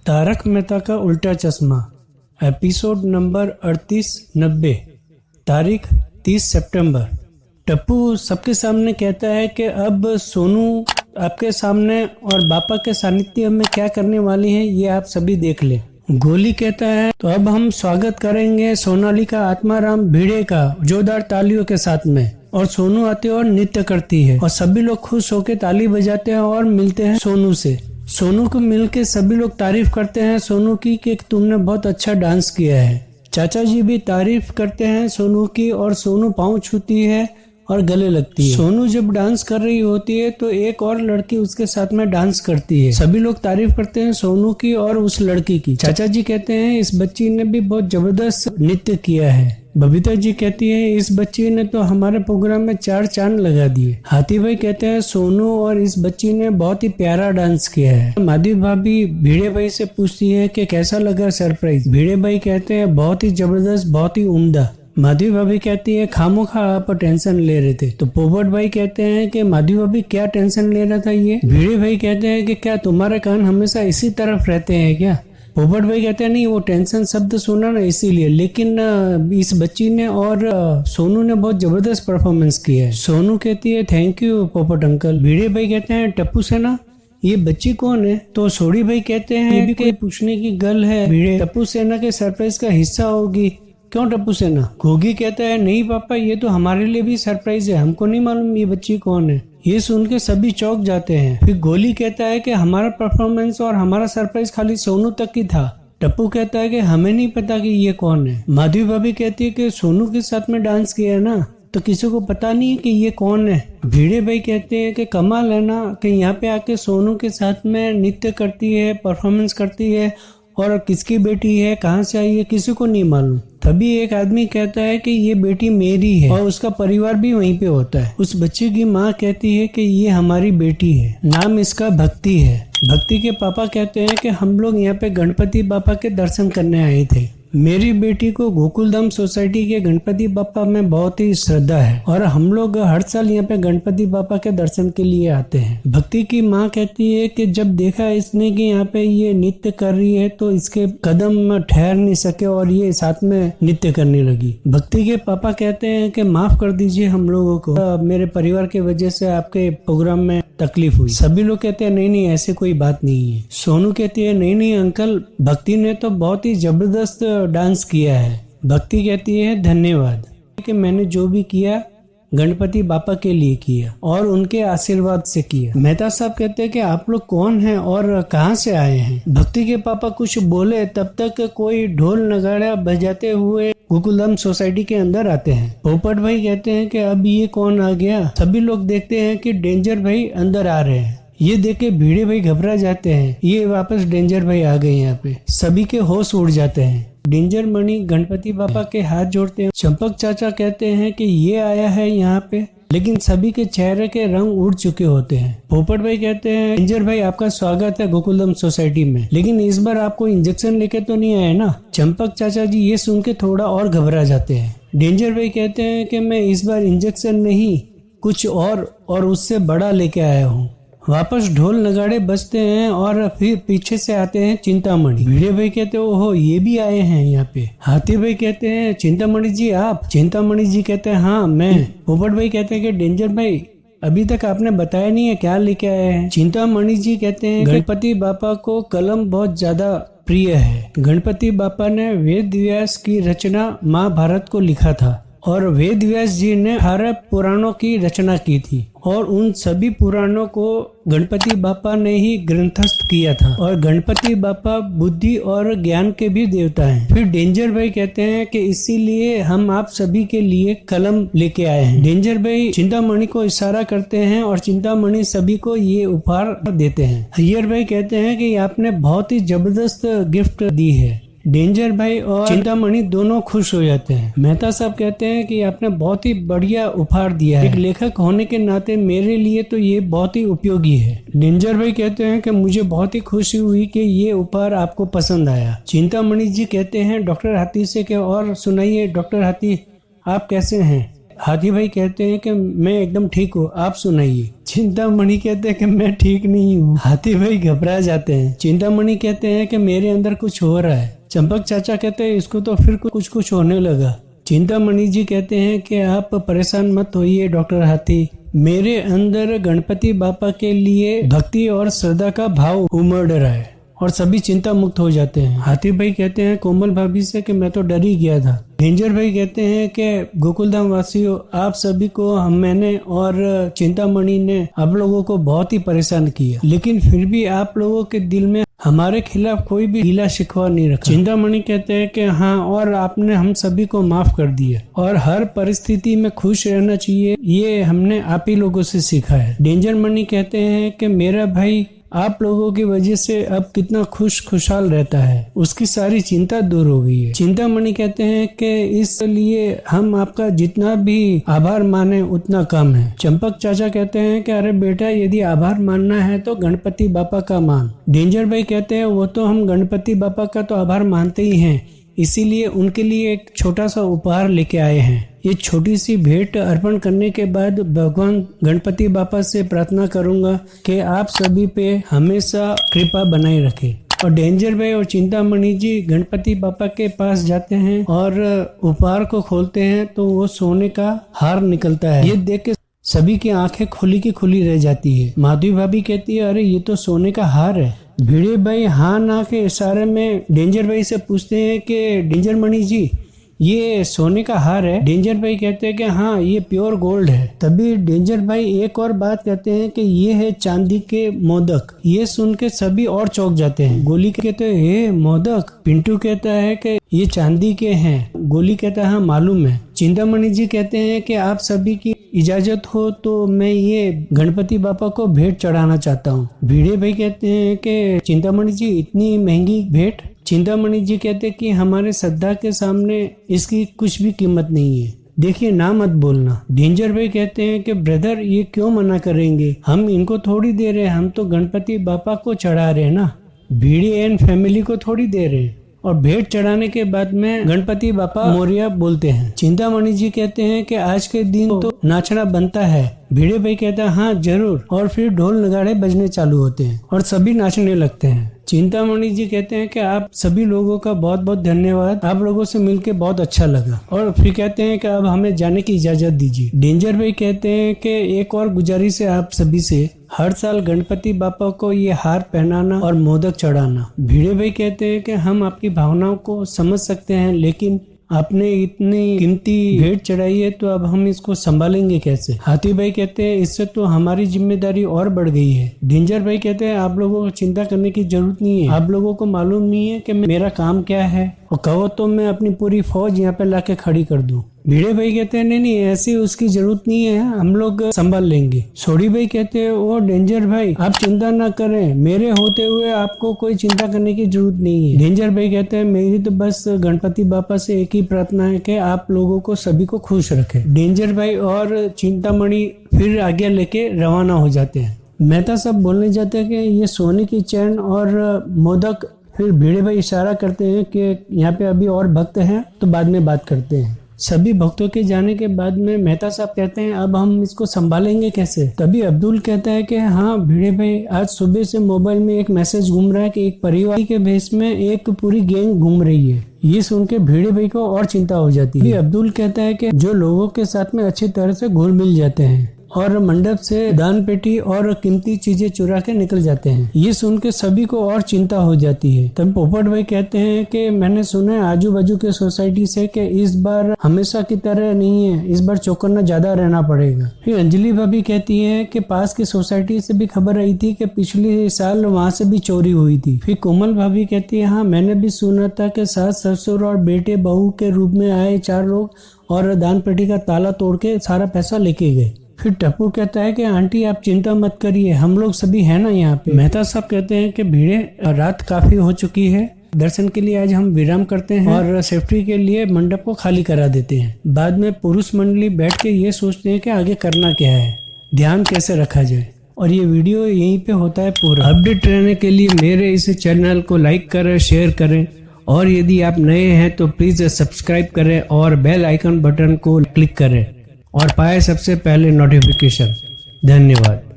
तारक मेहता का उल्टा चश्मा एपिसोड नंबर 3890 तारीख 30 सितंबर। टप्पू सबके सामने कहता है कि अब सोनू आपके सामने और बापा के सानिध्य में क्या करने वाली है ये आप सभी देख ले। गोली कहता है तो अब हम स्वागत करेंगे सोनालिका आत्माराम भिड़े का जोरदार तालियों के साथ में। और सोनू आते और नृत्य करती है और सभी लोग खुश होकर ताली बजाते हैं और मिलते हैं सोनू से। सोनू को मिलके सभी लोग तारीफ करते हैं सोनू की कि तुमने बहुत अच्छा डांस किया है। चाचा जी भी तारीफ करते हैं सोनू की और सोनू पाँव छूती है और गले लगती है। सोनू जब डांस कर रही होती है तो एक और लड़की उसके साथ में डांस करती है। सभी लोग तारीफ करते हैं सोनू की और उस लड़की की। चाचा जी कहते हैं इस बच्ची ने भी बहुत जबरदस्त नृत्य किया है। बबीता जी कहती है इस बच्ची ने तो हमारे प्रोग्राम में 4 चांद लगा दिए। हाथी भाई कहते हैं सोनू और इस बच्ची ने बहुत ही प्यारा डांस किया है। माधवी भाभी भिड़े भाई से पूछती है कि कैसा लगा सरप्राइज। भिड़े भाई कहते हैं बहुत ही जबरदस्त, बहुत ही उम्दा। माधवी भाभी कहती है खामोखा आप टेंशन ले रहे थे। तो पोपट भाई कहते हैं कि माधवी भाभी क्या टेंशन ले रहा था ये। भिड़े भाई कहते हैं कि क्या तुम्हारे कान हमेशा इसी तरफ रहते हैं क्या। पोपट भाई कहते हैं नहीं वो टेंशन शब्द सुना ना इसीलिए, लेकिन इस बच्ची ने और सोनू ने बहुत जबरदस्त परफॉर्मेंस किया है। सोनू कहती है थैंक यू पोपट अंकल। भिड़े भाई कहते हैं टप्पू सेना ये बच्ची कौन है। तो सोड़ी भाई कहते हैं ये भी कोई पूछने की गल है, भिड़े टप्पू सेना के सरप्राइज का हिस्सा होगी क्यों टप्पू सेना। घोगी कहता है नहीं पापा ये तो हमारे लिए भी सरप्राइज है, हमको नहीं मालूम ये बच्ची कौन है। ये सुन के सभी चौंक जाते हैं। फिर गोली कहता है कि हमारा परफॉर्मेंस और हमारा सरप्राइज खाली सोनू तक ही था। टप्पू कहता है कि हमें नहीं पता कि ये कौन है। माधवी भाभी कहती है कि सोनू के साथ में डांस किया ना तो किसी को पता नहीं है कि ये कौन है। भिड़े भाई कहते हैं कि कमाल है ना कि यहाँ पे आके सोनू के साथ में नृत्य करती है, परफॉर्मेंस करती है और किसकी बेटी है, कहाँ से आई है, किसी को नहीं मालूम। तभी एक आदमी कहता है कि ये बेटी मेरी है और उसका परिवार भी वहीं पे होता है। उस बच्चे की माँ कहती है कि ये हमारी बेटी है, नाम इसका भक्ति है। भक्ति के पापा कहते हैं कि हम लोग यहाँ पे गणपति बापा के दर्शन करने आए थे। मेरी बेटी को गोकुलधाम सोसाइटी के गणपति बापा में बहुत ही श्रद्धा है और हम लोग हर साल यहाँ पे गणपति बापा के दर्शन के लिए आते हैं। भक्ति की माँ कहती है कि जब देखा इसने कि यहाँ पे ये नृत्य कर रही है तो इसके कदम ठहर नहीं सके और ये साथ में नृत्य करने लगी। भक्ति के पापा कहते हैं कि माफ कर दीजिए हम लोगों को, मेरे परिवार की वजह से आपके प्रोग्राम में तकलीफ हुई। सभी लोग कहते हैं नहीं नहीं ऐसे कोई बात नहीं है। सोनू कहती है नहीं नहीं अंकल भक्ति ने तो बहुत ही जबरदस्त डांस किया है। भक्ति कहती है धन्यवाद कि मैंने जो भी किया गणपति बापा के लिए किया और उनके आशीर्वाद से किया। मेहता साहब कहते हैं कि आप लोग कौन हैं और कहां से आए हैं। भक्ति के पापा कुछ बोले तब तक कोई ढोल नगाड़ा बजाते हुए गोकुलधाम सोसाइटी के अंदर आते हैं। पोपट भाई कहते हैं कि अब ये कौन आ गया। सभी लोग देखते हैं कि डेंजर भाई अंदर आ रहे हैं। ये देख के भिड़े भाई घबरा जाते हैं, ये वापस डेंजर भाई आ गए। यहाँ पे सभी के होश उड़ जाते हैं। डेंजर मणि गणपति बापा के हाथ जोड़ते हैं। चंपक चाचा कहते हैं कि ये आया है यहाँ पे, लेकिन सभी के चेहरे के रंग उड़ चुके होते हैं। पोपट भाई कहते हैं डेंजर भाई आपका स्वागत है गोकुलधाम सोसाइटी में, लेकिन इस बार आपको इंजेक्शन लेके तो नहीं आए ना। चंपक चाचा जी ये सुन के थोड़ा और घबरा जाते हैं। डेंजर भाई कहते हैं कि मैं इस बार इंजेक्शन नहीं कुछ और उससे बड़ा लेके आया हूँ। वापस ढोल नगाड़े बजते हैं और फिर पीछे से आते हैं चिंतामणि। भिड़े भाई कहते हैं ओहो ये भी आए हैं यहाँ पे। हाथी भाई कहते हैं चिंतामणि जी आप। चिंतामणि जी कहते हैं हाँ मैं। पोपट भाई कहते हैं कि डेंजर भाई अभी तक आपने बताया नहीं है क्या लेके आए हैं। चिंतामणि जी कहते हैं गणपति बापा को कलम बहुत ज्यादा प्रिय है। गणपति बापा ने वेद व्यास की रचना महाभारत को लिखा था और वेद व्यास जी ने 18 पुराणों की रचना की थी और उन सभी पुराणों को गणपति बापा ने ही ग्रंथस्थ किया था। और गणपति बापा बुद्धि और ज्ञान के भी देवता हैं। फिर डेंजर भाई कहते हैं कि इसीलिए हम आप सभी के लिए कलम लेके आए हैं। डेंजर भाई चिंतामणि को इशारा करते हैं और चिंतामणि सभी को ये उपहार देते हैं। अय्यर भाई कहते हैं कि आपने बहुत ही जबरदस्त गिफ्ट दी है। डेंजर भाई और चिंतामणि दोनों खुश हो जाते हैं। मेहता साहब कहते हैं कि आपने बहुत ही बढ़िया उपहार दिया है। एक लेखक होने के नाते मेरे लिए तो ये बहुत ही उपयोगी है। डेंजर भाई कहते हैं कि मुझे बहुत ही खुशी हुई कि ये उपहार आपको पसंद आया। चिंतामणि जी कहते हैं डॉक्टर हाथी से कि और सुनाइए डॉक्टर हाथी आप कैसे हैं। हाथी भाई कहते हैं कि मैं एकदम ठीक हूँ, आप सुनाइए। चिंतामणि कहते हैं कि मैं ठीक नहीं हूँ। हाथी भाई घबरा जाते हैं। चिंतामणि कहते हैं कि मेरे अंदर कुछ हो रहा है। चंपक चाचा कहते हैं इसको तो फिर कुछ होने लगा। चिंतामणि जी कहते हैं कि आप परेशान मत होइए डॉक्टर हाथी, मेरे अंदर गणपति बापा के लिए भक्ति और श्रद्धा का भाव उमड़ रहा है और सभी चिंता मुक्त हो जाते हैं। हाथी भाई कहते हैं कोमल भाभी से कि मैं तो डर ही गया था। डेंजर भाई कहते हैं कि गोकुलधाम वासियों, आप सभी को मैंने और चिंतामणि ने आप लोगों को बहुत ही परेशान किया, लेकिन फिर भी आप लोगों के दिल में हमारे खिलाफ कोई भी गिला शिकवा नहीं रखा। चिंतामणि कहते हैं कि हाँ, और आपने हम सभी को माफ कर दिया और हर परिस्थिति में खुश रहना चाहिए, ये हमने आप ही लोगों से सीखा है। डेंजर मणि कहते हैं कि मेरा भाई आप लोगों की वजह से अब कितना खुशहाल रहता है, उसकी सारी चिंता दूर हो गई है। चिंतामणि कहते हैं कि इसलिए हम आपका जितना भी आभार माने उतना कम है। चंपक चाचा कहते हैं कि अरे बेटा, यदि आभार मानना है तो गणपति बापा का मान। डेंजर भाई कहते हैं वो तो हम गणपति बापा का तो आभार मानते ही हैं, इसीलिए उनके लिए एक छोटा सा उपहार लेके आए हैं। ये छोटी सी भेंट अर्पण करने के बाद भगवान गणपति बापा से प्रार्थना करूंगा कि आप सभी पे हमेशा कृपा बनाए रखे। और डेंजर भाई और चिंतामणि जी गणपति बापा के पास जाते हैं और उपहार को खोलते हैं तो वो सोने का हार निकलता है। ये देख के सभी की आंखें खुली की खुली रह जाती है। माधवी भाभी कहती है अरे ये तो सोने का हार है। भिड़े भाई हाँ ना के इशारे में डेंजर भाई से पूछते हैं कि डेंजर मणि जी ये सोने का हार है। डेंजर भाई कहते हैं कि हाँ ये प्योर गोल्ड है। तभी डेंजर भाई एक और बात कहते हैं कि ये है चांदी के मोदक। ये सुन के सभी और चौंक जाते हैं। गोली कहते हैं हे मोदक। पिंटू कहता है कि ये चांदी के हैं। गोली कहता है हाँ मालूम है। चिंतामणि जी कहते हैं कि आप सभी की इजाजत हो तो मैं ये गणपति बापा को भेंट चढ़ाना चाहता हूँ। भिड़े भाई कहते हैं कि चिंतामणि जी इतनी महंगी भेंट। चिंतामणि जी कहते हैं कि हमारे श्रद्धा के सामने इसकी कुछ भी कीमत नहीं है, देखिए ना मत बोलना। डेंजर भाई कहते हैं कि ब्रदर ये क्यों मना करेंगे, हम इनको थोड़ी दे रहे हैं, हम तो गणपति बापा को चढ़ा रहे हैं ना, भिड़ी एंड फैमिली को थोड़ी दे रहे हैं। और भेंट चढ़ाने के बाद में गणपति बापा मोरिया बोलते हैं। चिंतामणि जी कहते हैं कि आज के दिन तो नाचना बनता है। भिड़े भाई कहता है हाँ जरूर। और फिर ढोल नगाड़े बजने चालू होते हैं और सभी नाचने लगते हैं। चिंतामणि जी कहते हैं कि आप सभी लोगों का बहुत बहुत धन्यवाद, आप लोगों से मिलके बहुत अच्छा लगा। और फिर कहते हैं कि अब हमें जाने की इजाजत दीजिए। डेंजर भाई कहते हैं कि एक और गुजारिश है आप सभी से, हर साल गणपति बापा को ये हार पहनाना और मोदक चढ़ाना। भिड़े भाई कहते हैं कि हम आपकी भावनाओं को समझ सकते हैं, लेकिन आपने इतनी कीमती भेंट चढ़ाई है तो अब हम इसको संभालेंगे कैसे। हाथी भाई कहते हैं इससे तो हमारी जिम्मेदारी और बढ़ गई है। डेंजर भाई कहते हैं आप लोगों को चिंता करने की जरूरत नहीं है, आप लोगों को मालूम नहीं है कि मेरा काम क्या है, और कहो तो मैं अपनी पूरी फौज यहाँ पे लाके खड़ी कर दूं। भिड़े भाई कहते हैं नहीं ऐसी उसकी जरूरत नहीं है, हम लोग संभाल लेंगे। सोडी भाई कहते हैं ओ डेंजर भाई आप चिंता ना करें, मेरे होते हुए आपको कोई चिंता करने की जरूरत नहीं है। डेंजर भाई कहते हैं मेरी तो बस गणपति बापा से एक ही प्रार्थना है कि आप लोगों को सभी को खुश रखे। डेंजर भाई और चिंतामणि फिर आगे लेके रवाना हो जाते हैं। मेहता साहब बोलने जाते हैं कि ये सोने की चैन और मोदक। फिर भिड़े भाई इशारा करते हैं कि यहाँ पे अभी और भक्त हैं तो बाद में बात करते हैं। सभी भक्तों के जाने के बाद में मेहता साहब कहते हैं अब हम इसको संभालेंगे कैसे। तभी अब्दुल कहता है कि हाँ भिड़े भाई आज सुबह से मोबाइल में एक मैसेज घूम रहा है कि एक परिवार के भेष में एक पूरी गैंग घूम रही है। ये सुन के भिड़े भाई को और चिंता हो जाती है। अब्दुल कहता है कि जो लोगों के साथ में अच्छी तरह से घुल मिल जाते हैं और मंडप से दान पेटी और कीमती चीजें चुरा के निकल जाते हैं। ये सुन के सभी को और चिंता हो जाती है। तब पोपट भाई कहते हैं कि मैंने सुना है आजू बाजू के सोसाइटी से कि इस बार हमेशा की तरह नहीं है, इस बार चौकन्ना ज्यादा रहना पड़ेगा। फिर अंजलि भाभी कहती है कि पास की सोसाइटी से भी खबर आई थी कि पिछले साल वहाँ से भी चोरी हुई थी। फिर कोमल भाभी कहती है हाँ मैंने भी सुना था कि सास ससुर और बेटे बहू के रूप में आए 4 लोग और दान पेटी का ताला तोड़ के सारा पैसा लेके गए। फिर टप्पू कहता है कि आंटी आप चिंता मत करिए, हम लोग सभी है ना यहाँ पे। मेहता साहब कहते हैं कि भीड़े रात काफी हो चुकी है, दर्शन के लिए आज हम विराम करते हैं और सेफ्टी के लिए मंडप को खाली करा देते हैं। बाद में पुरुष मंडली बैठ के ये सोचते हैं कि आगे करना क्या है, ध्यान कैसे रखा जाए। और ये वीडियो यहीं पे होता है पूरा। अपडेट रहने के लिए मेरे इस चैनल को लाइक करें, शेयर करें, और यदि आप नए हैं तो प्लीज सब्सक्राइब करें और बेल आइकन बटन को क्लिक करें। और पाए सबसे पहले नोटिफिकेशन। धन्यवाद।